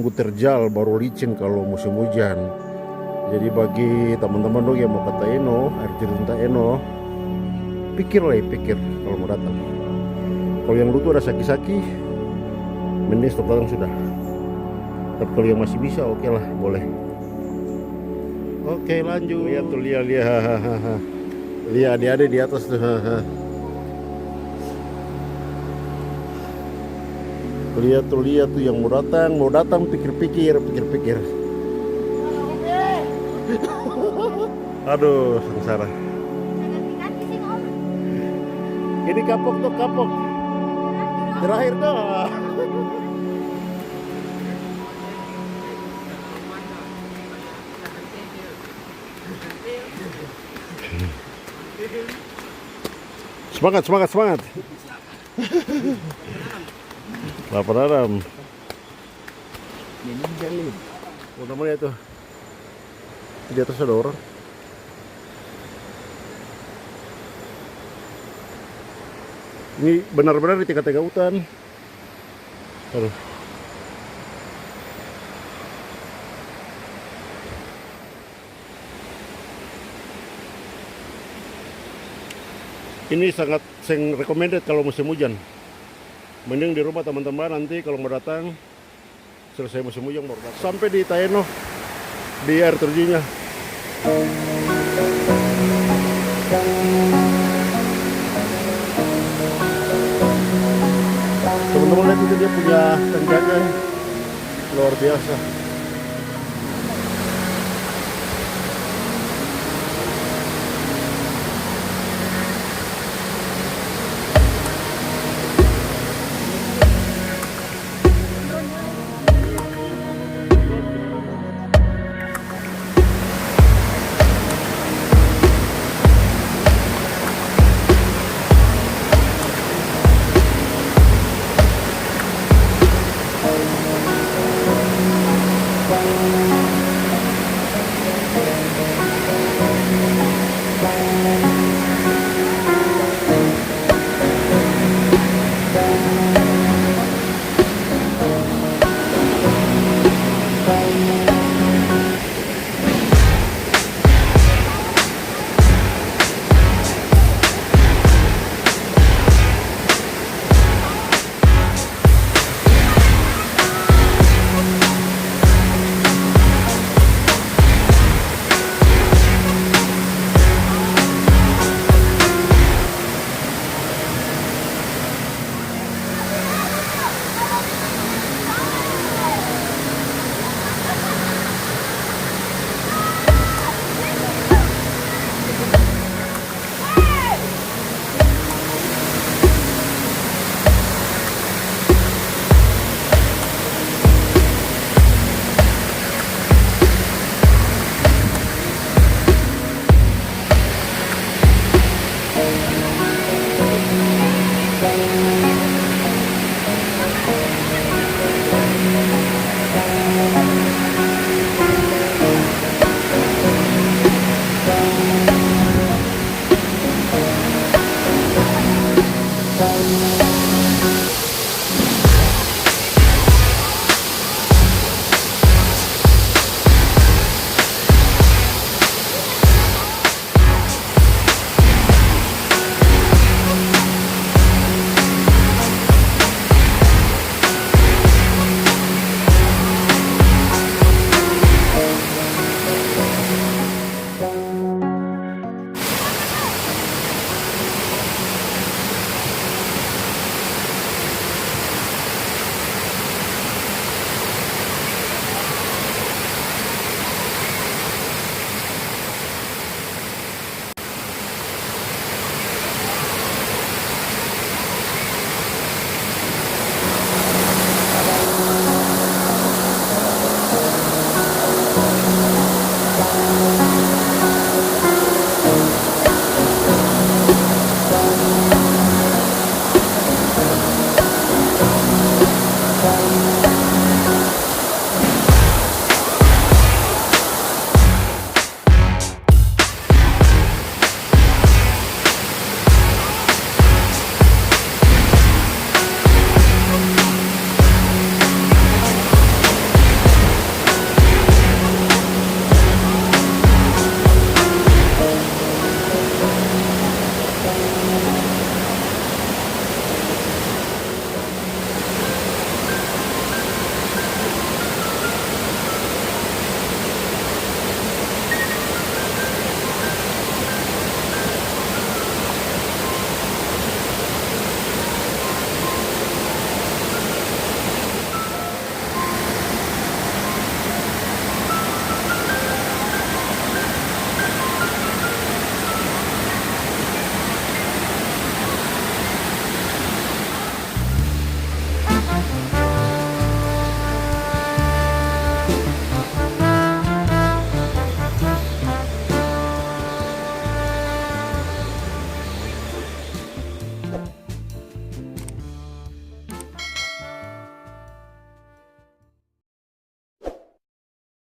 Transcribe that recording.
tunggu terjal baru licin kalau musim hujan. Jadi bagi teman-teman dong yang mau ke Taeno, air terjun Taeno, pikir kalau mau datang. Kalau yang lu tuh ada saki-saki, mending stop datang sudah. Tapi kalau yang masih bisa, oke lah, boleh. Oke, lanjut. Lihat tuh, lihat adik-adik di atas tuh. Lihat tuh yang mau datang pikir-pikir. Aduh, sengsara. Ini kapok. Terakhir dah. Semangat. Lapar Aram. Oh, namanya itu. Di atas ada orang. Ini benar-benar di tengah-tengah hutan. Aduh. Ini sangat recommended kalau musim hujan. Mending di rumah teman-teman, nanti kalau mau datang selesai musim hujan baru datang. Sampai di Taeno, di air terjunnya. Teman-teman lihat itu dia punya tangganya luar biasa.